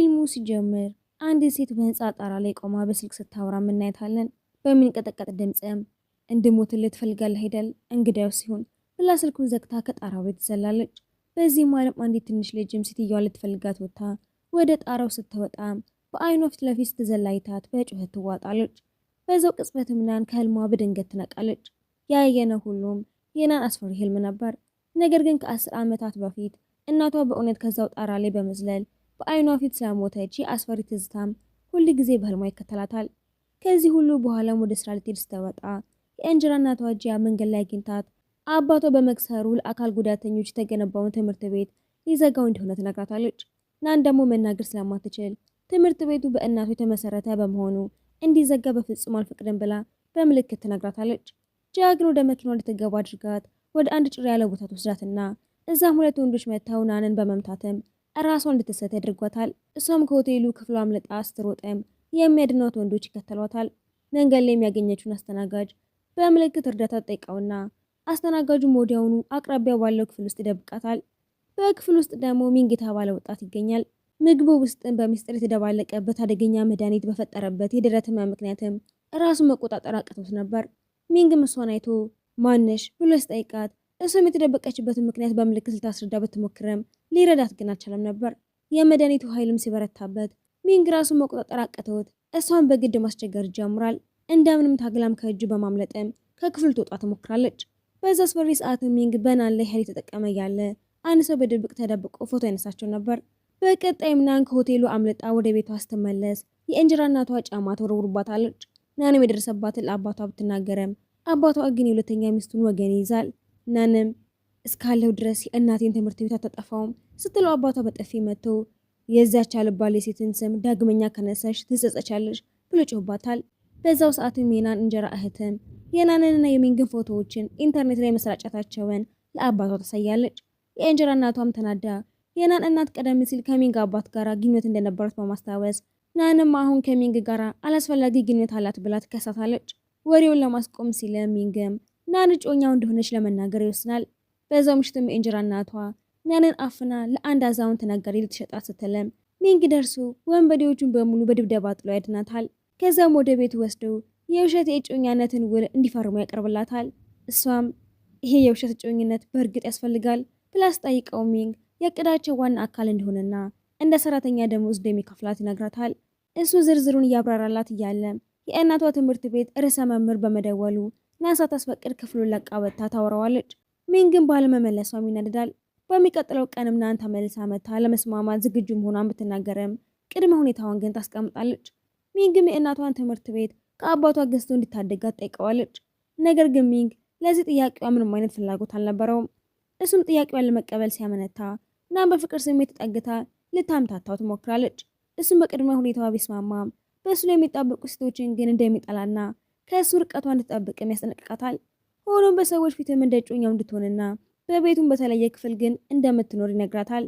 ፊልሙ ሲጀምር አንዲት ሴት በህንፃ ጣራ ላይ ቆማ በስልክ ስታወራ እናያታለን። በሚንቀጠቀጥ ድምጽም እንድሞትልህ ትፈልጋለህ አይደል? እንግዳው ሲሆን ብላ ስልኩን ዘግታ ከጣራው ላይ ትዘላለች። በዚህም ዓለም አንዲት ትንሽ ልጅም ሴትዮዋ ልትፈልጋት ወጥታ ወደ ጣራው ስትወጣም በአይኗ ፊት ለፊት ስትዘላይታት በጩኸት ትዋጣለች። በዛው ቅጽበትም ናን ከህልሟ በድንገት ትነቃለች። ያየነው ሁሉም የናን አስፈሪ ህልም ነበር። ነገር ግን ከ10 ዓመታት በፊት እናቷ በእውነት ከዛው ጣራ ላይ በመዝለል በአይኗ ፊት ስለሞተች አስፈሪ ትዝታም ሁል ጊዜ በህልሟ ይከተላታል። ከዚህ ሁሉ በኋላም ወደ ስራ ልትሄድ ስትወጣ የእንጀራ እናቷ ጂያ መንገድ ላይ አግኝታት አባቷ በመክሰሩ ለአካል ጉዳተኞች የተገነባውን ትምህርት ቤት ሊዘጋው እንደሆነ ትነግራታለች። ናን ደግሞ መናገር ስለማትችል ትምህርት ቤቱ በእናቷ የተመሰረተ በመሆኑ እንዲዘጋ በፍጹም አልፈቅድም ብላ በምልክት ትነግራታለች። ጂያ ግን ወደ መኪናዋ እንድትገባ አድርጋት ወደ አንድ ጭር ያለ ቦታ ትወስዳትና እዛም ሁለት ወንዶች መጥተው ናንን በመምታትም ራሷን እንድትሰጥ ያደርጓታል። እሷም ከሆቴሉ ክፍሏ አምልጣ ስትሮጥም የሚያድኗት ወንዶች ይከተሏታል። መንገድ ላይ የሚያገኘችውን አስተናጋጅ በምልክት እርዳታ ጠይቀውና አስተናጋጁም ወዲያውኑ አቅራቢያው ባለው ክፍል ውስጥ ይደብቃታል። በክፍል ውስጥ ደግሞ ሚንግ የተባለ ወጣት ይገኛል። ምግቡ ውስጥም በሚስጥር የተደባለቀበት አደገኛ መድኃኒት በፈጠረበት የደረት ህመም ምክንያትም ራሱን መቆጣጠር አቅቶት ነበር። ሚንግም እሷን አይቶ ማነሽ ብሎ ሲጠይቃት እሷም የተደበቀችበትን ምክንያት በምልክት ልታስረዳ ብትሞክርም ሊረዳት ግን አልቻለም ነበር። የመድኃኒቱ ኃይልም ሲበረታበት ሚንግ ራሱን መቆጣጠር አቅቶት እሷን በግድ ማስቸገር ይጀምራል። እንደምንም ታግላም ከእጁ በማምለጥም ከክፍል ትወጣ ትሞክራለች። በዛ አስፈሪ ሰዓት ሚንግ በናን ላይ ኃይል ተጠቀመ ያለ አንድ ሰው በድብቅ ተደብቆ ፎቶ ያነሳቸው ነበር። በቀጣይም ናን ከሆቴሉ አምልጣ ወደ ቤቷ ስትመለስ የእንጀራ እናቷ ጫማ ተወርውሮባታለች። ናንም የደረሰባትን ለአባቷ ብትናገረም አባቷ ግን የሁለተኛ ሚስቱን ወገን ይይዛል። ናንም እስካለው ድረስ የእናቴን ትምህርት ቤት አታጠፋውም ስትለው አባቷ በጥፊ መጥቶ የዛች አልባሌ ሴትን ስም ዳግመኛ ከነሳሽ ትጸጸቻለሽ ብሎ ጮህባታል። በዛው ሰዓትም የናን እንጀራ እህትም የናንንና የሚንግን ፎቶዎችን ኢንተርኔት ላይ መስራጨታቸውን ለአባቷ ታሳያለች። የእንጀራ እናቷም ተናዳ የናን እናት ቀደም ሲል ከሚንግ አባት ጋር ግንኙነት እንደነበራት በማስታወስ ናንም አሁን ከሚንግ ጋር አላስፈላጊ ግንኙነት አላት ብላ ትከሳታለች። ወሬውን ለማስቆም ሲል ሚንግም ናን እጮኛው እንደሆነች ለመናገር ይወስናል። በዛው ምሽትም የእንጀራ እናቷ ናንን አፍና ለአንድ አዛውንት ነጋዴ ልትሸጣት ስትለም ሚንግ ደርሶ ወንበዴዎቹን በሙሉ በድብደባ ጥሎ ያድናታል። ከዛም ወደ ቤቱ ወስደው የውሸት የእጮኛነትን ውል እንዲፈርሙ ያቀርብላታል። እሷም ይሄ የውሸት እጮኝነት በእርግጥ ያስፈልጋል ብላ ስጠይቀው ሚንግ የእቅዳቸው ዋና አካል እንደሆነና እንደ ሰራተኛ ደሞዝ እንደሚከፍላት ይነግራታል። እሱ ዝርዝሩን እያብራራላት እያለ የእናቷ ትምህርት ቤት ርዕሰ መምህር በመደወሉ ናን ሳታስፈቅድ ክፍሉን ለቃ ወጥታ ታወራዋለች። ሚንግን ባለመመለሷም ይነድዳል። በሚቀጥለው ቀንም ናን ተመልሳ መታ ለመስማማት ዝግጁ መሆኗን ብትናገርም ቅድመ ሁኔታዋን ግን ታስቀምጣለች። ሚንግም የእናቷን ትምህርት ቤት ከአባቷ ገዝቶ እንዲታደጋት ጠይቀዋለች። ነገር ግን ሚንግ ለዚህ ጥያቄዋ ምንም አይነት ፍላጎት አልነበረውም። እሱም ጥያቄዋን ለመቀበል ሲያመነታ ናን በፍቅር ስሜት ተጠግታ ልታምታታው ትሞክራለች። እሱም በቅድመ ሁኔታዋ ቢስማማም በእሱ ላይ የሚጣበቁ ሴቶችን ግን እንደሚጠላና ከእሱ ርቀቷ እንድትጠብቅም ያስጠነቅቃታል። ሆኖም በሰዎች ፊትም እንደ እጮኛው እንድትሆንና በቤቱም በተለየ ክፍል ግን እንደምትኖር ይነግራታል።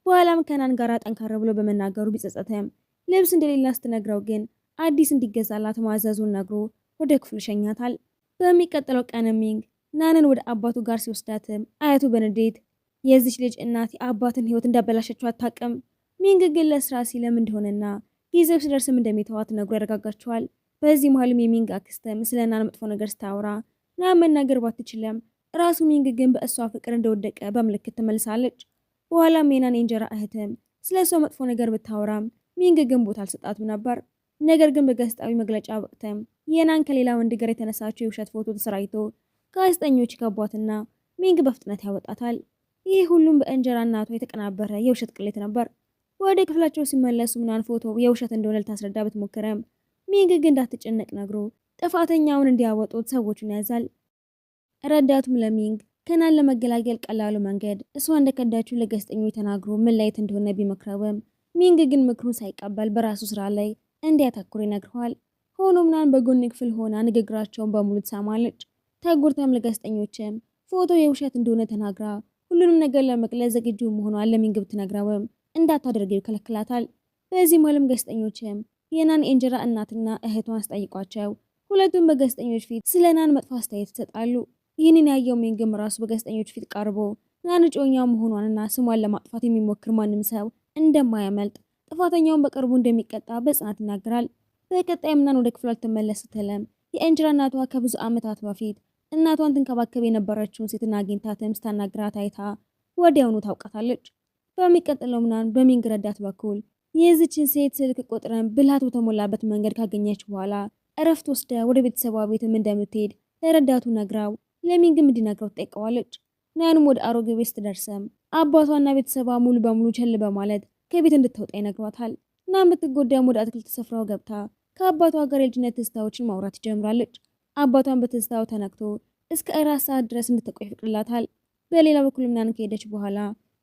በኋላም ከናን ጋር ጠንካራ ብሎ በመናገሩ ቢጸጸተም ልብስ እንደሌላ ስትነግረው ግን አዲስ እንዲገዛላት ማዘዙን ነግሮ ወደ ክፍሉ ሸኛታል። በሚቀጥለው ቀን ሚንግ ናንን ወደ አባቱ ጋር ሲወስዳትም አያቱ በንዴት የዚች ልጅ እናት የአባትን ሕይወት እንዳበላሸችው አታውቅም። ሚንግ ግን ለስራ ሲለም እንደሆነና ጊዜው ሲደርስም እንደሚተዋት ነግሮ ያረጋጋቸዋል። በዚህ መሀልም የሚንግ አክስትም ስለ ናን መጥፎ ነገር ስታወራ ናን መናገር ባትችልም ራሱ ሚንግ ግን በእሷ ፍቅር እንደወደቀ በምልክት ትመልሳለች። በኋላም የናን የእንጀራ እህትም ስለ እሷ መጥፎ ነገር ብታወራም ሚንግ ግን ቦታ አልሰጣትም ነበር። ነገር ግን በጋዜጣዊ መግለጫ ወቅትም የናን ከሌላ ወንድ ጋር የተነሳችው የውሸት ፎቶ ተሰራይቶ ጋዜጠኞች ከቧትና ሚንግ በፍጥነት ያወጣታል። ይህ ሁሉም በእንጀራ እናቷ የተቀናበረ የውሸት ቅሌት ነበር። ወደ ክፍላቸው ሲመለሱ ናን ፎቶ የውሸት እንደሆነ ልታስረዳ ብትሞክርም ሚንግ ግን እንዳትጨነቅ ነግሮ ጥፋተኛውን እንዲያወጡት ሰዎቹን ያዛል። ረዳቱም ለሚንግ ከናን ለመገላገል ቀላሉ መንገድ እሷ እንደከዳችው ለጋዜጠኞች ተናግሮ መለየት እንደሆነ ቢመክረውም ሚንግ ግን ምክሩን ሳይቀበል በራሱ ስራ ላይ እንዲያተኩር ይነግረዋል። ሆኖም ናን በጎን ክፍል ሆና ንግግራቸውን በሙሉ ትሰማለች። ተጎድታም ለጋዜጠኞችም ፎቶ የውሸት እንደሆነ ተናግራ ሁሉንም ነገር ለመግለጽ ዝግጁ መሆኗን ለሚንግ ብትነግረውም እንዳታደርገው ይከለክላታል። በዚህ ማለም ጋዜጠኞችም የናን የእንጀራ እናትና እህቷን አስጠይቋቸው ሁለቱም በጋዜጠኞች ፊት ስለ ናን መጥፎ አስተያየት ይሰጣሉ። ይህንን ያየው ሚንግም ራሱ በጋዜጠኞች ፊት ቀርቦ ናን እጮኛው መሆኗንና ስሟን ለማጥፋት የሚሞክር ማንም ሰው እንደማያመልጥ ጥፋተኛውን በቅርቡ እንደሚቀጣ በጽናት ይናገራል። በቀጣይም ናን ወደ ክፍሏ ልትመለስ ስትልም የኤንጅራ እናቷ ከብዙ ዓመታት በፊት እናቷን ትንከባከብ የነበረችውን ሴትና አግኝታትም ስታናግራት አይታ ወዲያውኑ ታውቃታለች። በሚቀጥለው ናን በሚንግ ረዳት በኩል የዚችን ሴት ስልክ ቁጥርን ብልሃት በተሞላበት መንገድ ካገኘች በኋላ እረፍት ወስዳ ወደ ቤተሰቧ ቤትም እንደምትሄድ ለረዳቱ ነግራው ለሚንግም እንዲነግረው ትጠይቀዋለች። ናንም ወደ አሮጌ ቤት ስትደርስም አባቷና ቤተሰቧ ሙሉ በሙሉ ቸል በማለት ከቤት እንድትወጣ ይነግሯታል። ናም ብትጎዳም ወደ አትክልት ስፍራው ገብታ ከአባቷ ጋር የልጅነት ትዝታዎችን ማውራት ትጀምራለች። አባቷን በትዝታው ተነክቶ እስከ 4 ሰዓት ድረስ እንድትቆይ ይፈቅድላታል። በሌላ በኩል ናን ከሄደች በኋላ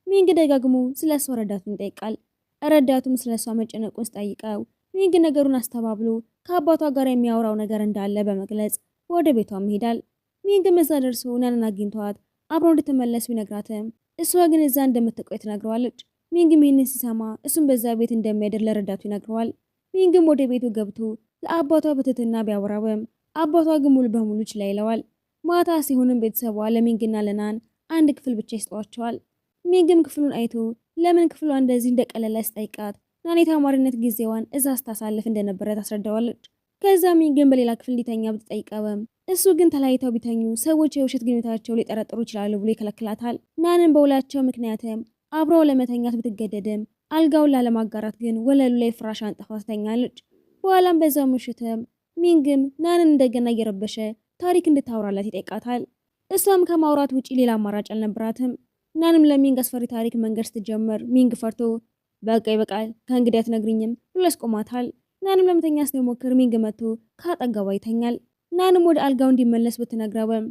ሚንግ ደጋግሞ ስለ እሷ ረዳቱን ይጠይቃል። ረዳቱም ስለ እሷ መጨነቁን ስጠይቀው ሚንግ ነገሩን አስተባብሎ ከአባቷ ጋር የሚያወራው ነገር እንዳለ በመግለጽ ወደ ቤቷም ይሄዳል። ሚንግም እዛ ደርሶ ናንን አግኝቷት አብሮ እንድትመለስ ቢነግራትም እሷ ግን እዛ እንደምትቆይ ትነግረዋለች። ሚንግም ይህንን ሲሰማ እሱም በዛ ቤት እንደሚያደር ለረዳቱ ይነግረዋል። ሚንግም ወደ ቤቱ ገብቶ ለአባቷ በትህትና ቢያወራውም አባቷ ግን ሙሉ በሙሉ ችላ ይለዋል። ማታ ሲሆንም ቤተሰቧ ለሚንግና ለናን አንድ ክፍል ብቻ ይሰጧቸዋል። ሚንግም ክፍሉን አይቶ ለምን ክፍሏ እንደዚህ እንደቀለለ ስጠይቃት ናን የተማሪነት ጊዜዋን እዛ ስታሳልፍ እንደነበረ ታስረዳዋለች። ከዛ ሚንግም በሌላ ክፍል እንዲተኛ ብትጠይቀውም እሱ ግን ተለያይተው ቢተኙ ሰዎች የውሸት ግንኙነታቸው ሊጠረጥሩ ይችላሉ ብሎ ይከለክላታል። ናንን በውላቸው ምክንያትም አብረው ለመተኛት ብትገደድም አልጋውን ላለማጋራት ግን ወለሉ ላይ ፍራሽ አንጥፋ ትተኛለች። በኋላም በዛው ምሽትም ሚንግም ናንን እንደገና እየረበሸ ታሪክ እንድታወራላት ይጠይቃታል። እሷም ከማውራት ውጪ ሌላ አማራጭ አልነበራትም። ናንም ለሚንግ አስፈሪ ታሪክ መንገድ ስትጀምር ሚንግ ፈርቶ በቃ ይበቃል ከእንግዲህ አትነግሪኝም ብሎ ያስቆማታል። ናንም ለመተኛ ስትሞክር ሚንግ መጥቶ ከአጠገቧ ይተኛል። ናንም ወደ አልጋው እንዲመለስ ብትነግረውም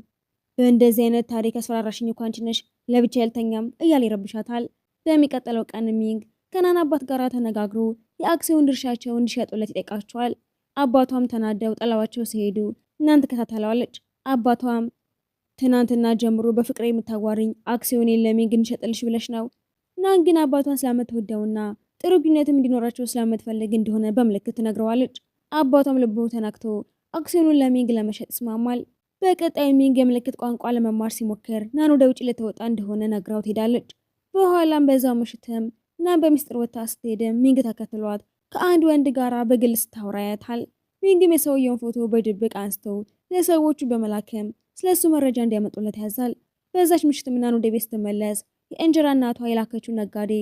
በእንደዚህ አይነት ታሪክ አስፈራራሽኝ እኮ አንቺ ነሽ ለብቻ ያልተኛም እያለ ይረብሻታል። በሚቀጥለው ቀን ሚንግ ከናን አባት ጋር ተነጋግሮ የአክሲዮን ድርሻቸውን እንዲሸጡለት ይጠይቃቸዋል። አባቷም ተናደው ጠላዋቸው ሲሄዱ ናን ትከታተለዋለች። አባቷም ትናንትና ጀምሮ በፍቅር የምታዋሪኝ አክሲዮኔን ለሚንግ እንሸጥልሽ ብለሽ ነው። ናን ግን አባቷን ስለምትወደውና ጥሩ ግንኙነትም እንዲኖራቸው ስለምትፈልግ እንደሆነ በምልክት ትነግረዋለች። አባቷም ልቡ ተናክቶ አክሲዮኑን ለሚንግ ለመሸጥ ይስማማል። በቀጣይ ሚንግ የምልክት ቋንቋ ለመማር ሲሞክር ናን ወደ ውጭ ልትወጣ እንደሆነ ነግራው ትሄዳለች። በኋላም በዛው ምሽትም ናን በሚስጥር ወጥታ ስትሄድም ሚንግ ተከትሏት ከአንድ ወንድ ጋራ በግል ስታወራ ያያታል። ሚንግም የሰውየውን ፎቶ በድብቅ አንስቶ ለሰዎቹ በመላክም ስለሱ መረጃ እንዲያመጡለት ያዛል። በዛች ምሽት ናን ወደ ቤት ስትመለስ የእንጀራ እናቷ የላከችው ነጋዴ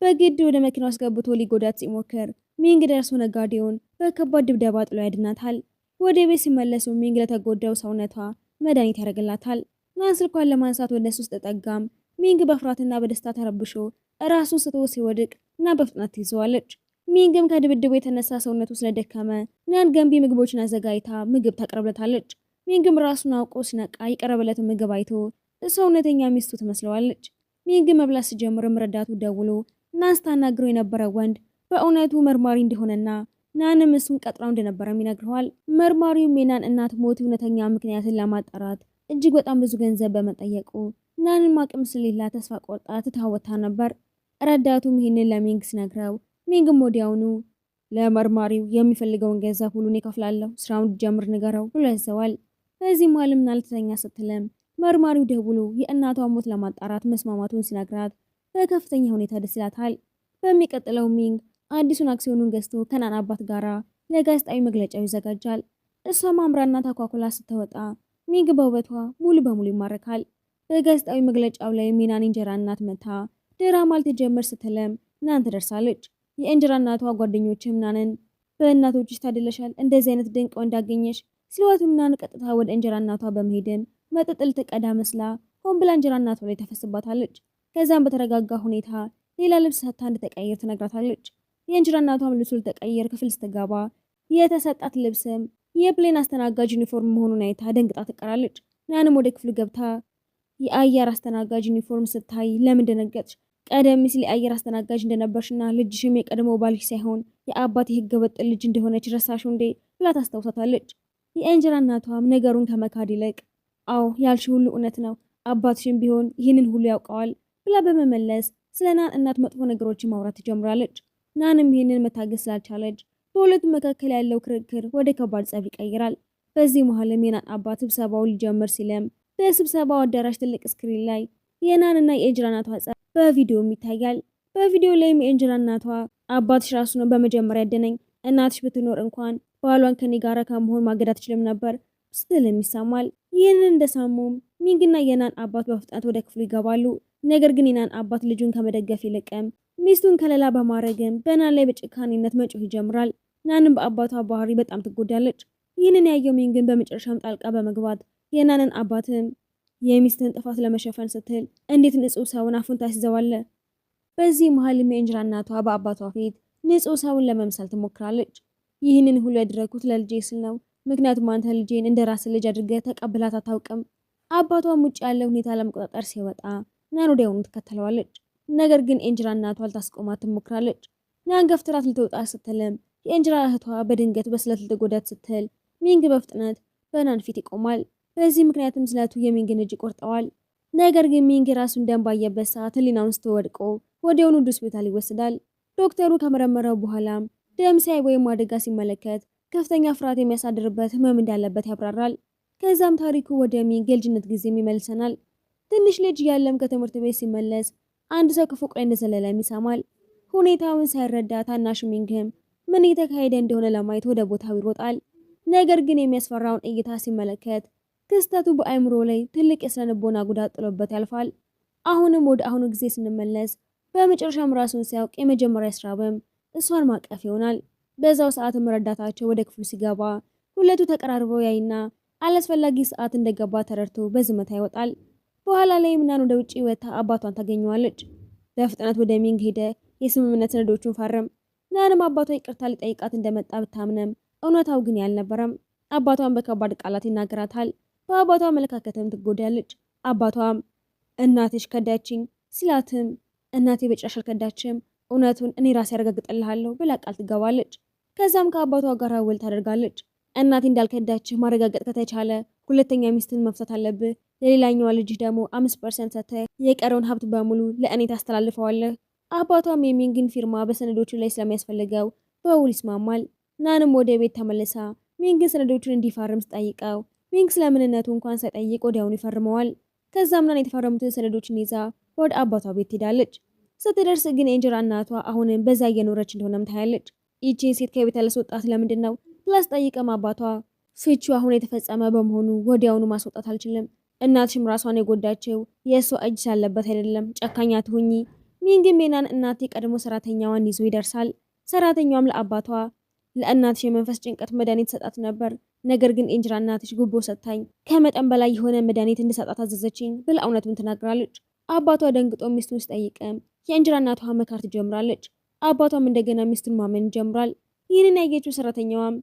በግድ ወደ መኪና ውስጥ ገብቶ ሊጎዳት ሲሞክር ሚንግ ደርሶ ነጋዴውን በከባድ ድብደባ ጥሎ ያድናታል። ወደ ቤት ሲመለሱ ሚንግ ለተጎዳው ሰውነቷ መድኃኒት ያደርግላታል። ናን ስልኳን ለማንሳት ወደ እሱ ስትጠጋም ሚንግ በፍርሃትና በደስታ ተረብሾ ራሱን ስቶ ሲወድቅ ናን በፍጥነት ትይዘዋለች። ሚንግም ከድብድቡ የተነሳ ሰውነቱ ስለደከመ ናን ገንቢ ምግቦችን አዘጋጅታ ምግብ ታቀርብለታለች። ሚንግም ራሱን አውቆ ሲነቃ የቀረበለትን ምግብ አይቶ ሰውነተኛ ሚስቱ ትመስለዋለች። ሚንግም መብላት ሲጀምርም ረዳቱ ደውሎ ናን ስታናግረው የነበረው ወንድ በእውነቱ መርማሪ እንደሆነና ናንም እሱን ቀጥራው እንደነበረም ይነግረዋል። መርማሪውም የናን እናት ሞት እውነተኛ ምክንያትን ለማጣራት እጅግ በጣም ብዙ ገንዘብ በመጠየቁ ናንም አቅም ስለሌላ ተስፋ ቆርጣ ትታወታ ነበር። ረዳቱም ይህንን ለሚንግ ሲነግረው ሚንግም ወዲያውኑ ለመርማሪው የሚፈልገውን ገንዘብ ሁሉን ይከፍላለሁ፣ ስራውን እንዲጀምር ንገረው ብሎ ያዘዋል። በዚህ መሃልም ናን ልትተኛ ስትልም መርማሪው ደውሎ የእናቷን ሞት ለማጣራት መስማማቱን ሲነግራት በከፍተኛ ሁኔታ ደስ ይላታል። በሚቀጥለው ሚንግ አዲሱን አክሲዮኑን ገዝቶ ከናን አባት ጋራ ለጋዜጣዊ መግለጫው ይዘጋጃል። እሷም አምራና ተኳኩላ ስትወጣ ሚንግ በውበቷ ሙሉ በሙሉ ይማረካል። በጋዜጣዊ መግለጫው ላይ ናን እንጀራ እናት መታ ድራማ ልትጀምር ስትልም ናን ትደርሳለች። የእንጀራ እናቷ ጓደኞችም ናንን በእናቶችሽ ታድለሻል፣ እንደዚህ አይነት ድንቅ ወንድ አገኘሽ ሲሏትም ናን ቀጥታ ወደ እንጀራ እናቷ በመሄድም መጠጥ ልትቀዳ መስላ ሆን ብላ እንጀራ እናቷ ላይ ተፈስባታለች። ከዛም በተረጋጋ ሁኔታ ሌላ ልብስ ሰጥታ እንድትቀይር ትነግራታለች። የእንጀራ እናቷም ልብሱ ልትቀይር ክፍል ስትገባ የተሰጣት ልብስም የፕሌን አስተናጋጅ ዩኒፎርም መሆኑን አይታ ደንግጣ ትቀራለች። ናንም ወደ ክፍሉ ገብታ የአየር አስተናጋጅ ዩኒፎርም ስታይ ለምን ደነገጥሽ? ቀደም ሲል የአየር አስተናጋጅ እንደነበርሽና ልጅሽም የቀድሞ ባልሽ ሳይሆን የአባት የህገ ወጥ ልጅ እንደሆነች ረሳሽው እንዴ ብላ ታስታውሳታለች። የእንጀራ እናቷም ነገሩን ከመካድ ይልቅ አዎ ያልሽ ሁሉ እውነት ነው፣ አባትሽም ቢሆን ይህንን ሁሉ ያውቀዋል ብላ በመመለስ ስለ ናን እናት መጥፎ ነገሮችን ማውራት ትጀምራለች። ናንም ይህንን መታገስ ስላልቻለች በሁለቱም መካከል ያለው ክርክር ወደ ከባድ ጸብ ይቀይራል። በዚህ መሀልም የናን አባት ስብሰባው ሊጀምር ሲልም በስብሰባው አዳራሽ ትልቅ ስክሪን ላይ የናንና የእንጀራ እናቷ ጸብ በቪዲዮም ይታያል። በቪዲዮ ላይም የእንጀራ እናቷ አባትሽ ራሱ ነው በመጀመሪያ ያደነኝ። እናትሽ ብትኖር እንኳን ባሏን ከኔ ጋር ከመሆን ማገድ አትችልም ነበር ስትልም ይሰማል። ይህንን እንደሰሙም ሚንግና የናን አባት በፍጥነት ወደ ክፍሉ ይገባሉ። ነገር ግን የናን አባት ልጁን ከመደገፍ ይልቅም ሚስቱን ከለላ በማድረግም በናን ላይ በጭካኔነት መጮህ ይጀምራል። ናንም በአባቷ ባህሪ በጣም ትጎዳለች። ይህንን ያየው ሚንግን በመጨረሻም ጣልቃ በመግባት የናንን አባትም የሚስትን ጥፋት ለመሸፈን ስትል እንዴት ንጹህ ሰውን አፉን ታስይዘዋለህ? በዚህ መሀልም የእንጀራ እናቷ በአባቷ ፊት ንጹህ ሰውን ለመምሰል ትሞክራለች። ይህንን ሁሉ ያደረኩት ለልጄ ስል ነው። ምክንያቱም አንተ ልጄን እንደ ራስ ልጅ አድርገህ ተቀብላት አታውቅም። አባቷም ውጭ ያለ ሁኔታ ለመቆጣጠር ሲወጣ ናን ወዲያውኑ ትከተለዋለች። ነገር ግን የእንጀራ እናቷ ልታስቆማት ትሞክራለች። ናን ገፍትራት ልትወጣ ስትልም የእንጀራ እህቷ በድንገት በስለት ልትጎዳት ስትል ሚንግ በፍጥነት በናን ፊት ይቆማል። በዚህ ምክንያትም ስለቱ የሚንግን እጅ ቆርጠዋል። ነገር ግን ሚንግ ራሱን ደም ባየበት ሰዓት ህሊናውን ስትወድቆ ወዲያውኑ ወደ ሆስፒታል ይወስዳል። ዶክተሩ ከመረመረው በኋላም ደም ሲያይ ወይም አደጋ ሲመለከት ከፍተኛ ፍርሃት የሚያሳድርበት ህመም እንዳለበት ያብራራል። ከዛም ታሪኩ ወደ ሚንግ የልጅነት ጊዜም ይመልሰናል። ትንሽ ልጅ ያለም ከትምህርት ቤት ሲመለስ አንድ ሰው ከፎቅ ላይ እንደዘለለም ይሰማል። ሁኔታውን ሳይረዳ ታናሽ ሚንግም ምን እየተካሄደ እንደሆነ ለማየት ወደ ቦታው ይሮጣል። ነገር ግን የሚያስፈራውን እይታ ሲመለከት ክስተቱ በአእምሮ ላይ ትልቅ የስነ ልቦና ጉዳት ጥሎበት ያልፋል። አሁንም ወደ አሁኑ ጊዜ ስንመለስ በመጨረሻም ራሱን ሲያውቅ የመጀመሪያ ስራውም እሷን ማቀፍ ይሆናል። በዛው ሰዓትም ረዳታቸው ወደ ክፍሉ ሲገባ ሁለቱ ተቀራርበው ያይና አላስፈላጊ ሰዓት እንደገባ ተረድቶ በዝምታ ይወጣል። በኋላ ላይ ናን ወደ ውጪ ወጥታ አባቷን ታገኘዋለች። በፍጥነት ወደ ሚንግ ሄደ የስምምነት ሰነዶቹን ፈረም። ናንም አባቷ ይቅርታ ሊጠይቃት እንደመጣ ብታምነም እውነታው ግን ያልነበረም። አባቷን በከባድ ቃላት ይናገራታል። በአባቷ አመለካከትም ትጎዳለች። አባቷም እናትሽ ከዳችኝ ሲላትም እናቴ በጭራሽ አልከዳችም፣ እውነቱን እኔ ራሴ ያረጋግጥልሃለሁ ብላ ቃል ትገባለች። ከዛም ከአባቷ ጋር ውል ታደርጋለች። እናቴ እንዳልከዳችህ ማረጋገጥ ከተቻለ ሁለተኛ ሚስትን መፍታት አለብህ። ለሌላኛዋ ልጅህ ደግሞ 5% ሰጥተህ የቀረውን ሀብት በሙሉ ለእኔ ታስተላልፈዋለህ። አባቷም የሚንግን ፊርማ በሰነዶቹ ላይ ስለሚያስፈልገው በውል ይስማማል። ናንም ወደ ቤት ተመልሳ ሚንግን ሰነዶቹን እንዲፈርም ስጠይቀው ሚንግ ስለምንነቱ እንኳን ሳይጠይቅ ወዲያውኑ ይፈርመዋል። ከዛም ናን የተፈረሙትን ሰነዶችን ይዛ ወደ አባቷ ቤት ትሄዳለች። ስትደርስ ግን የእንጀራ እናቷ አሁንም በዛ እየኖረች እንደሆነም ታያለች። ይቺን ሴት ከቤት ያለስወጣት ለምንድን ነው ብላ ስጠይቅም አባቷ ፍቹ አሁን የተፈጸመ በመሆኑ ወዲያውኑ ማስወጣት አልችልም። እናትሽም ራሷን የጎዳችው የእሷ እጅ ሳለበት አይደለም፣ ጨካኛ ትሁኚ። ሚንግም የናን እናት የቀድሞ ሰራተኛዋን ይዞ ይደርሳል። ሰራተኛዋም ለአባቷ ለእናትሽ የመንፈስ ጭንቀት መድኃኒት ሰጣት ነበር፣ ነገር ግን የእንጀራ እናትሽ ጉቦ ሰጥታኝ ከመጠን በላይ የሆነ መድኃኒት እንድሰጣት አዘዘችኝ ብላ እውነቱን ትናገራለች። አባቷ ደንግጦ ሚስቱን ሲጠይቅም የእንጀራ እናቷ መካር ትጀምራለች። አባቷም እንደገና ሚስቱን ማመን ይጀምራል። ይህንን ያየችው ሰራተኛዋም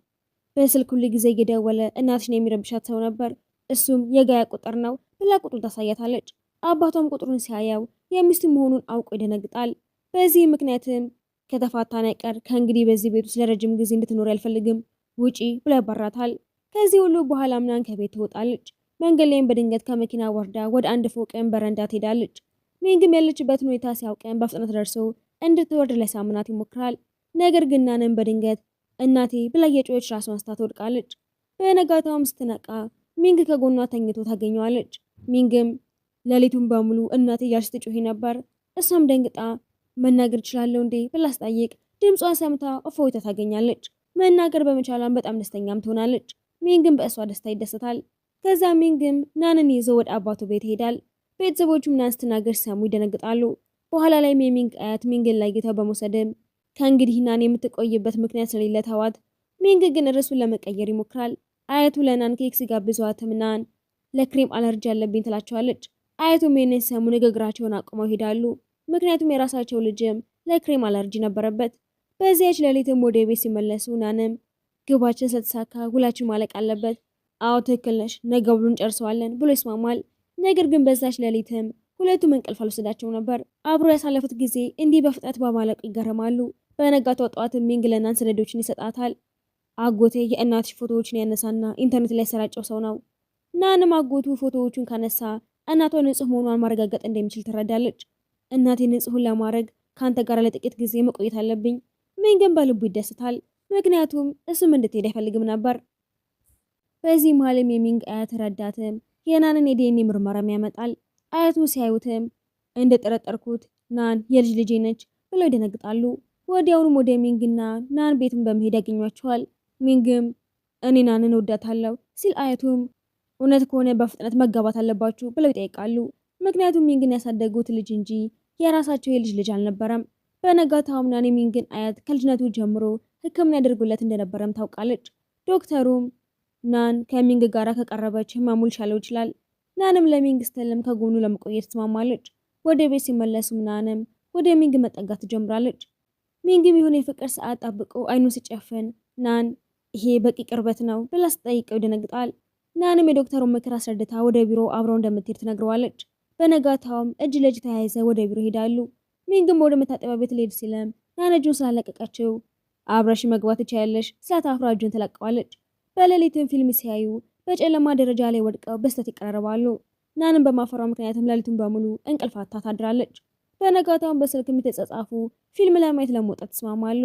በስልክ ሁሉ ጊዜ እየደወለ እናትሽን የሚረብሻት ሰው ነበር፣ እሱም የጋያ ቁጥር ነው ብላ ቁጥሩን ታሳያታለች። አባቷም ቁጥሩን ሲያየው የሚስቱ መሆኑን አውቆ ይደነግጣል። በዚህ ምክንያትም ከተፋታን አይቀር ከእንግዲህ በዚህ ቤት ውስጥ ለረጅም ጊዜ እንድትኖር አልፈልግም፣ ውጪ ብሎ ያባራታል። ከዚህ ሁሉ በኋላ ምናን ከቤት ትወጣለች። መንገድ ላይም በድንገት ከመኪና ወርዳ ወደ አንድ ፎቅን በረንዳ ትሄዳለች። ሚንግም ያለችበትን ሁኔታ ሲያውቀን በፍጥነት ደርሶ እንድትወርድ ለሳምናት ይሞክራል። ነገር ግን ናንን በድንገት እናቴ ብላ የጮኸች ራሷን አንስታ ትወድቃለች። በነጋታውም ስትነቃ ሚንግ ከጎኗ ተኝቶ ታገኘዋለች። ሚንግም ሌሊቱን በሙሉ እናቴ እያልሽ ትጮሂ ነበር። እሷም ደንግጣ መናገር እችላለሁ እንዴ ብላ ስጠይቅ ድምጿን ሰምታ እፎይታ ታገኛለች። መናገር በመቻሏን በጣም ደስተኛም ትሆናለች። ሚንግም በእሷ ደስታ ይደሰታል። ከዛ ሚንግም ናንን ይዞ ወደ አባቱ ቤት ይሄዳል። ቤተሰቦቹም ናን ስትናገር ሲሰሙ ይደነግጣሉ። በኋላ ላይም የሚንግ አያት ሚንግን ለይተው በመውሰድም ከእንግዲህ ናን የምትቆይበት ምክንያት ስለሌለ ተዋት። ሚንግ ግን ርዕሱን ለመቀየር ይሞክራል። አያቱ ለናን ኬክ ሲጋብዟትም ናን ለክሬም አለርጂ አለብኝ ትላቸዋለች። አያቱም ይህንን ሲሰሙ ንግግራቸውን አቁመው ይሄዳሉ። ምክንያቱም የራሳቸው ልጅም ለክሬም አለርጂ ነበረበት። በዚያች ሌሊትም ወደ ቤት ሲመለሱ ናንም ግባችን ስለተሳካ ውላችን ማለቅ አለበት፣ አዎ ትክክል ነሽ፣ ነገ ብሉን ጨርሰዋለን ብሎ ይስማማል። ነገር ግን በዛች ሌሊትም ሁለቱም እንቅልፍ አልወሰዳቸው ነበር። አብሮ ያሳለፉት ጊዜ እንዲህ በፍጥነት በማለቁ ይገረማሉ። በነጋታው ጠዋትም ሚንግ ለናን ሰነዶችን ይሰጣታል። አጎቴ የእናትሽ ፎቶዎችን ያነሳና ኢንተርኔት ላይ ያሰራጨው ሰው ነው። ናንም አጎቱ ፎቶዎቹን ካነሳ እናቷ ንጹህ መሆኗን ማረጋገጥ እንደሚችል ትረዳለች። እናቴ ንጹህን ለማድረግ ከአንተ ጋር ለጥቂት ጊዜ መቆየት አለብኝ። ሚንግም በልቡ ይደስታል፣ ምክንያቱም እሱም እንድትሄድ አይፈልግም ነበር። በዚህ መሀልም የሚንግ አያት ረዳትም የናንን የዲኤንኤ ምርመራም ያመጣል። አያቱ ሲያዩትም እንደጠረጠርኩት ናን የልጅ ልጄ ነች ብለው ይደነግጣሉ። ወዲያውኑም ወደ ሚንግና ናን ቤትን በመሄድ ያገኟቸዋል። ሚንግም እኔ ናንን እወዳታለሁ ሲል አያቱም እውነት ከሆነ በፍጥነት መጋባት አለባችሁ ብለው ይጠይቃሉ። ምክንያቱም ሚንግን ያሳደጉት ልጅ እንጂ የራሳቸው የልጅ ልጅ አልነበረም። በነጋታውም ናን የሚንግን አያት ከልጅነቱ ጀምሮ ሕክምና ያደርጉለት እንደነበረም ታውቃለች። ዶክተሩም ናን ከሚንግ ጋር ከቀረበች ህመሙ ሊሻለው ይችላል። ናንም ለሚንግ ስትልም ከጎኑ ለመቆየት ትስማማለች። ወደ ቤት ሲመለሱም ናንም ወደ ሚንግ መጠጋት ትጀምራለች። ሚንግም የሆነ የፍቅር ሰዓት ጠብቆ አይኑ ሲጨፍን ናን ይሄ በቂ ቅርበት ነው ብላ ስትጠይቀው ይደነግጣል። ናንም የዶክተሩን ምክር አስረድታ ወደ ቢሮ አብረው እንደምትሄድ ትነግረዋለች። በነጋታውም እጅ ለእጅ ተያይዘ ወደ ቢሮ ሄዳሉ። ሚንግም ወደ መታጠቢያ ቤት ሊሄድ ሲልም ናን እጁን ስላለቀቀችው አብረሽ መግባት ትችያለሽ ስላታፍራ እጁን ትለቀዋለች። በሌሊትም ፊልም ሲያዩ በጨለማ ደረጃ ላይ ወድቀው በስተት ይቀራረባሉ። ናንም በማፈራው ምክንያትም ሌሊቱን በሙሉ እንቅልፋታ ታድራለች። በነጋታውም በስልክ የተጻጻፉ ፊልም ለማየት ለመውጣት ተስማማሉ።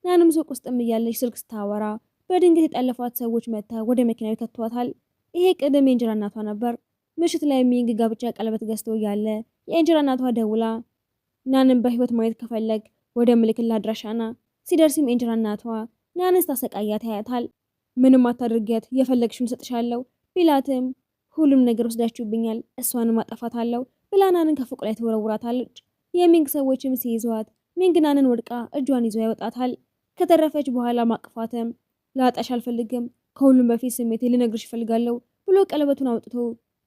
ናንም ሱቅ ውስጥም እያለች ስልክ ስታወራ በድንገት የጠለፏት ሰዎች መታ ወደ መኪናው ይከቷታል። ይሄ ቅድም የእንጀራ እናቷ ነበር። ምሽት ላይ ሚንግ ጋብቻ ቀለበት ገዝቶ እያለ የእንጀራ እናቷ ደውላ ናንም በህይወት ማየት ከፈለግ ወደ ምልክላ አድራሻና ሲደርስም የእንጀራ እናቷ ናንን ስታሰቃያት ያያታል። ምንም አታድርጊያት የፈለግሽውን ሰጥሻለሁ ቢላትም ሁሉም ነገር ወስዳችሁብኛል እሷንም አጠፋታለሁ ብላ ናንን ከፎቅ ላይ ትወረውራታለች። የሚንግ ሰዎችም ሲይዟት ሚንግ ናንን ወድቃ እጇን ይዞ ያወጣታል። ከተረፈች በኋላ ማቅፋትም ላጣሽ አልፈልግም ከሁሉም በፊት ስሜቴ ልነግርሽ እፈልጋለሁ ብሎ ቀለበቱን አውጥቶ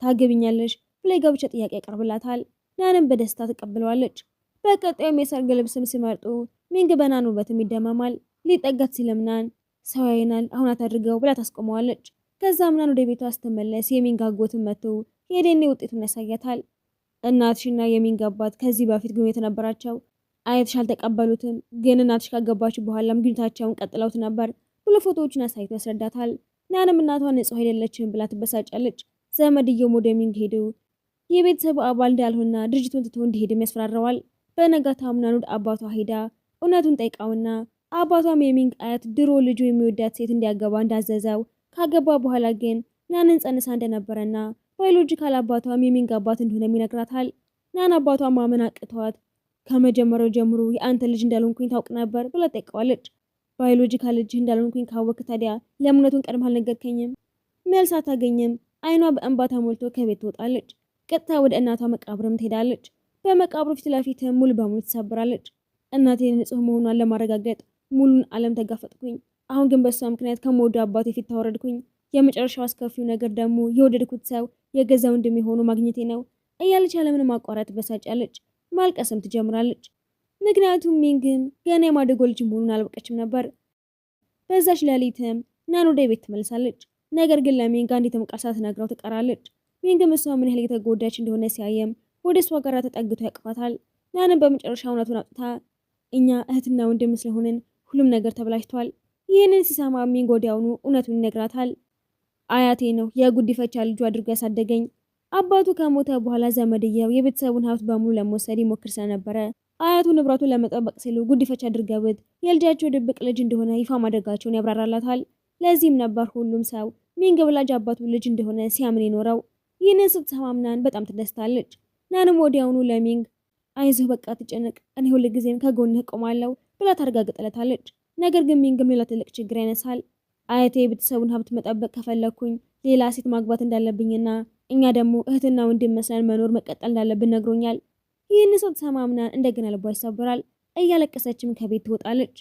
ታገብኛለሽ ብላ የጋብቻ ጥያቄ ያቀርብላታል። ናንን በደስታ ትቀበለዋለች። በቀጣዩም የሰርግ ልብስም ሲመርጡ ሚንግ በናን ውበትም ይደመማል። ሊጠጋት ሲልም ናን ሰው ያይናል አሁን አታድርገው ብላ ታስቆመዋለች። ከዛም ናን ወደ ቤቷ ስትመለስ የሚንግ አጎትን መጥቶ የዴኔ ውጤቱን ያሳያታል። እናትሽና የሚንግ አባት ከዚህ በፊት ግንኙነት ነበራቸው። አያትሽ አልተቀበሉትም፣ ግን እናትሽ ካገባችሁ በኋላም ግንኙነታቸውን ቀጥለውት ነበር ብሎ ፎቶዎችን አሳይቶ ያስረዳታል። ናንም እናቷ ንጹህ አይደለችም ብላ ትበሳጫለች። ዘመድየውም ወደ ሚንግ ሄዱ የቤተሰቡ አባል እንዳልሆና ድርጅቱን ትቶ እንዲሄድም ያስፈራረዋል። በነጋታውም ናን ወደ አባቷ ሄዳ እውነቱን ጠይቃውና አባቷም የሚንግ አያት ድሮ ልጁ የሚወዳት ሴት እንዲያገባ እንዳዘዘው ካገባ በኋላ ግን ናንን ጸንሳ እንደነበረና ባዮሎጂካል አባቷም የሚንግ አባት እንደሆነ ይነግራታል። ናን አባቷ ማመን አቅቷት ከመጀመሪያው ጀምሮ የአንተ ልጅ እንዳልሆንኩኝ ታውቅ ነበር ብላ ጠይቀዋለች። ባዮሎጂካል ልጅ እንዳልሆንኩኝ ካወቅ ታዲያ ለእምነቱን ቀድም አልነገርከኝም? መልስ አታገኝም። አይኗ በእንባ ተሞልቶ ከቤት ትወጣለች። ቀጥታ ወደ እናቷ መቃብርም ትሄዳለች። በመቃብሩ ፊት ለፊት ሙሉ በሙሉ ትሰብራለች። እናቴን ንጹህ መሆኗን ለማረጋገጥ ሙሉን ዓለም ተጋፈጥኩኝ። አሁን ግን በሷ ምክንያት ከመወደው አባቴ ፊት ታወረድኩኝ። የመጨረሻው አስከፊው ነገር ደግሞ የወደድኩት ሰው የገዛ ወንድሜ ሆኖ ማግኘቴ ነው እያለች ያለምንም ማቋረጥ ትበሳጫለች። ማልቀስም ትጀምራለች። ምክንያቱም ሚንግም ገና የማደጎ ልጅ መሆኑን አልበቀችም ነበር። በዛች ሌሊትም ናን ወደ ቤት ትመልሳለች። ነገር ግን ለሚንግ አንዲትም ቃል ሳትነግረው ትቀራለች። ሚንግም እሷ ምን ያህል የተጎዳች እንደሆነ ሲያየም ወደ እሷ ጋር ተጠግቶ ያቅፋታል። ናንም በመጨረሻ እውነቱን አውጥታ እኛ እህትና ወንድም ስለሆንን ሁሉም ነገር ተበላሽቷል። ይህንን ሲሰማ ሚንግ ወዲያውኑ እውነቱን ይነግራታል። አያቴ ነው የጉዲፈቻ ልጁ አድርጎ ያሳደገኝ። አባቱ ከሞተ በኋላ ዘመድየው የቤተሰቡን ሀብት በሙሉ ለመውሰድ ይሞክር ስለነበረ አያቱ ንብረቱን ለመጠበቅ ሲሉ ጉዲፈቻ አድርገውት የልጃቸው ድብቅ ልጅ እንደሆነ ይፋ ማድረጋቸውን ያብራራላታል። ለዚህም ነበር ሁሉም ሰው ሚንግ ወላጅ አባቱ ልጅ እንደሆነ ሲያምን የኖረው። ይህንን ስትሰማም ናን በጣም ትደስታለች። ናንም ወዲያውኑ ለሚንግ አይዞህ በቃ ትጨነቅ፣ እኔ ሁልጊዜም ከጎንህ እቆማለሁ ብላ ታረጋግጥለታለች። ነገር ግን ሚንግም ሌላ ትልቅ ችግር ያነሳል። አያቴ የቤተሰቡን ሀብት መጠበቅ ከፈለኩኝ ሌላ ሴት ማግባት እንዳለብኝና እኛ ደግሞ እህትና ወንድም መስለን መኖር መቀጠል እንዳለብን ነግሮኛል። ይህን ሰው ተሰማም ናን እንደገና ልቧ ይሰብራል። እያለቀሰችም ከቤት ትወጣለች።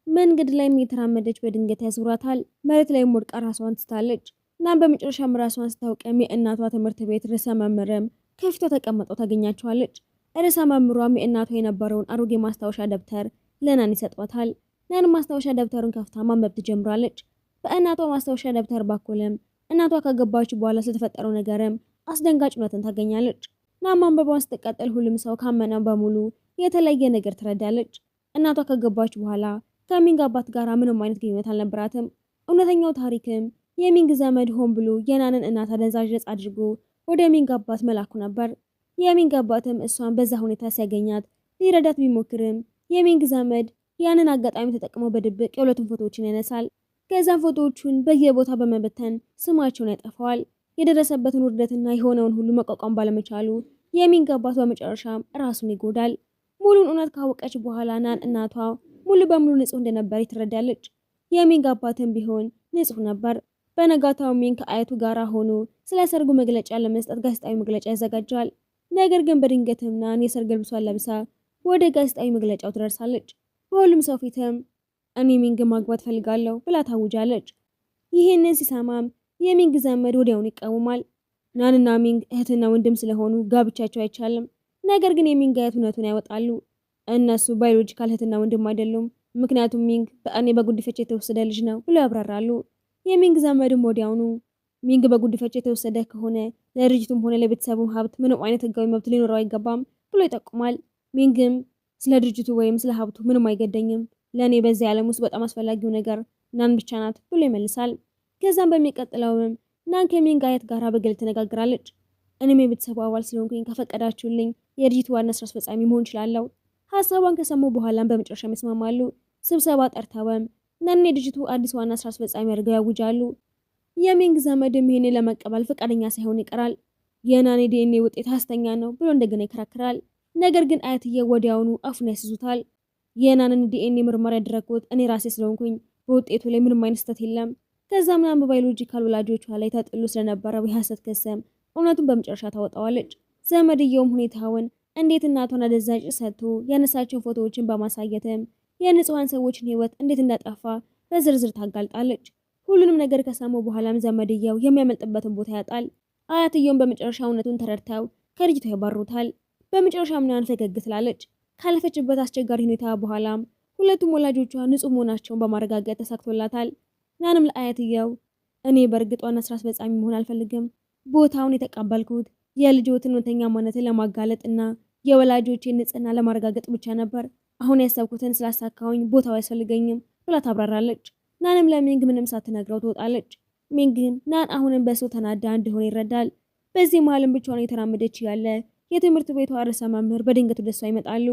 መንገድ ላይም የተራመደች በድንገት ያዙራታል። መሬት ላይም ወድቃ ራሷን ትስታለች። ናን በመጨረሻም ራሷን ስታውቅም የእናቷ ትምህርት ቤት ርዕሰ መምህርም ከፊቷ ተቀምጠው ታገኛቸዋለች። ርዕሰ መምህሯም የእናቷ የነበረውን አሮጌ ማስታወሻ ደብተር ለናን ይሰጧታል። ናን ማስታወሻ ደብተሩን ከፍታ ማንበብ ትጀምራለች። በእናቷ ማስታወሻ ደብተር ባኮለም እናቷ ካገባች በኋላ ስለተፈጠረው ነገርም አስደንጋጭ እውነትን ታገኛለች። ናን ማንበቧን ስትቀጥል ሁሉም ሰው ካመነ በሙሉ የተለየ ነገር ትረዳለች። እናቷ ካገባች በኋላ ከሚንግ አባት ጋር ምንም አይነት ግንኙነት አልነበራትም። እውነተኛው ታሪክም የሚንግ ዘመድ ሆን ብሎ የናንን እናት አደንዛዥ ዕፅ አድርጎ ወደ ሚንግ አባት መላኩ ነበር። የሚንግ አባትም እሷን በዛ ሁኔታ ሲያገኛት ሊረዳት ቢሞክርም የሚንግ ዘመድ ያንን አጋጣሚ ተጠቅመው በድብቅ የሁለቱን ፎቶዎችን ያነሳል። ከዛም ፎቶዎቹን በየቦታ በመበተን ስማቸውን ያጠፋዋል። የደረሰበትን ውርደትና የሆነውን ሁሉ መቋቋም ባለመቻሉ የሚንግ አባት በመጨረሻም ራሱን ይጎዳል። ሙሉን እውነት ካወቀች በኋላ ናን እናቷ ሙሉ በሙሉ ንጹህ እንደነበር ትረዳለች። የሚንግ አባትም ቢሆን ንጹህ ነበር። በነጋታው ሚንግ ከአያቱ ጋር ሆኖ ስለ ሰርጉ መግለጫ ለመስጠት ጋዜጣዊ መግለጫ ያዘጋጃል። ነገር ግን በድንገትም ናን የሰርግ ልብሷን ለብሳ ወደ ጋዜጣዊ መግለጫው ትደርሳለች። በሁሉም ሰው ፊትም እኔ ሚንግ ማግባት ፈልጋለሁ ብላ ታውጃለች። ይህንን ሲሰማም የሚንግ ዘመድ ወዲያውኑ ይቃወማል። ናንና ሚንግ እህትና ወንድም ስለሆኑ ጋብቻቸው አይቻልም። ነገር ግን የሚንግ አያት እውነቱን ያወጣሉ። እነሱ ባዮሎጂካል እህትና ወንድም አይደሉም፣ ምክንያቱም ሚንግ በእኔ በጉዲፈቻ የተወሰደ ልጅ ነው ብሎ ያብራራሉ። የሚንግ ዘመድም ወዲያውኑ ሚንግ በጉዲፈቻ የተወሰደ ከሆነ ለድርጅቱም ሆነ ለቤተሰቡም ሀብት ምንም አይነት ህጋዊ መብት ሊኖረው አይገባም ብሎ ይጠቁማል። ሚንግም ስለ ድርጅቱ ወይም ስለ ሀብቱ ምንም አይገደኝም፣ ለእኔ በዚህ ዓለም ውስጥ በጣም አስፈላጊው ነገር ናን ብቻ ናት ብሎ ይመልሳል። ከዛም በሚቀጥለውም ናን ከሚንግ አያት ጋር በግል ትነጋግራለች። እኔም የቤተሰቡ አባል ስለሆንኩኝ ከፈቀዳችሁልኝ የድርጅቱ ዋና ስራ አስፈጻሚ መሆን እችላለሁ። ሀሳቧን ከሰሙ በኋላም በመጨረሻ ይስማማሉ። ስብሰባ ጠርተውም ናን የድርጅቱ አዲስ ዋና ስራ አስፈጻሚ አድርገው ያውጃሉ። የሚንግ ዘመድም ይሄንን ለመቀበል ፈቃደኛ ሳይሆን ይቀራል። የናን ዲኤንኤ ውጤት ሐሰተኛ ነው ብሎ እንደገና ይከራከራል። ነገር ግን አያትየው ወዲያውኑ አፉን ያስይዙታል። የናንን ዲኤንኤ ምርመራ ያደረኩት እኔ ራሴ ስለሆንኩኝ በውጤቱ ላይ ምንም አይነት ስህተት የለም። ከዛም ናን በባዮሎጂካል ወላጆቿ ላይ ተጥሎ ስለነበረው የሐሰት ክስም እውነቱን በመጨረሻ ታወጣዋለች። ዘመድየውም ሁኔታውን እንዴት እናቷን አደንዛዥ ሰጥቶ ያነሳቸውን ፎቶዎችን በማሳየትም የንጹሃን ሰዎችን ህይወት እንዴት እንዳጠፋ በዝርዝር ታጋልጣለች። ሁሉንም ነገር ከሰሙ በኋላም ዘመድየው የሚያመልጥበትን ቦታ ያጣል። አያትየውም በመጨረሻ እውነቱን ተረድተው ከድርጅቱ ያባሩታል። በመጨረሻም ናን ፈገግ ትላለች። ካለፈችበት አስቸጋሪ ሁኔታ በኋላም ሁለቱም ወላጆቿ ንጹህ መሆናቸውን በማረጋገጥ ተሳክቶላታል። ናንም ለአያትየው እኔ በእርግጥ ዋና ስራ አስፈጻሚ መሆን አልፈልግም፣ ቦታውን የተቀበልኩት የልጆትን እውነተኛ ማንነትን ለማጋለጥ እና የወላጆቼን ንጽህና ለማረጋገጥ ብቻ ነበር። አሁን ያሰብኩትን ስላሳካሁኝ ቦታው አያስፈልገኝም ብላ ታብራራለች። ናንም ለሚንግ ምንም ሳትነግረው ትወጣለች። ሚንግም ናን አሁንም በሰው ተናዳ እንደሆነ ይረዳል። በዚህ መሀልም ብቻዋን የተራመደች ያለ የትምህርት ቤቷ ርዕሰ መምህር በድንገት ወደሷ ይመጣሉ።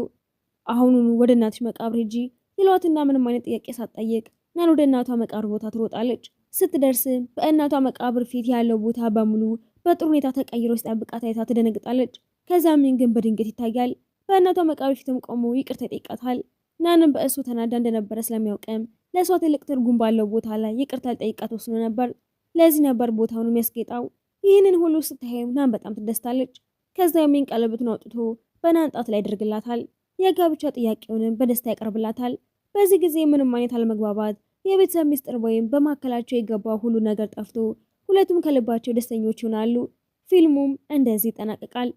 አሁኑኑ ወደ እናትሽ መቃብር ሂጂ ይሏትና ምንም አይነት ጥያቄ ሳትጠይቅ ናን ወደ እናቷ መቃብር ቦታ ትሮጣለች። ስትደርስም በእናቷ መቃብር ፊት ያለው ቦታ በሙሉ በጥሩ ሁኔታ ተቀይሮ ሲጠብቃት አይታ ትደነግጣለች። ከዛም ሚንግን በድንገት ይታያል። በእናቷ መቃብር ፊትም ቆሞ ይቅርታ ይጠይቃታል። ናንም በእሱ ተናዳ እንደነበረ ስለሚያውቅም ለእሷ ትልቅ ትርጉም ባለው ቦታ ላይ ይቅርታ ሊጠይቃት ወስኖ ነበር። ለዚህ ነበር ቦታውን የሚያስጌጣው። ይህንን ሁሉ ስታይም ናን በጣም ትደስታለች። ከዛ ሚንግ ቀለበቱን አውጥቶ በናን ጣት ላይ ያደርግላታል። የጋብቻ ጥያቄውንም በደስታ ያቀርብላታል። በዚህ ጊዜ ምንም አይነት አለመግባባት፣ የቤተሰብ ሚስጥር ወይም በመካከላቸው የገባው ሁሉ ነገር ጠፍቶ ሁለቱም ከልባቸው ደስተኞች ይሆናሉ። ፊልሙም እንደዚህ ይጠናቀቃል።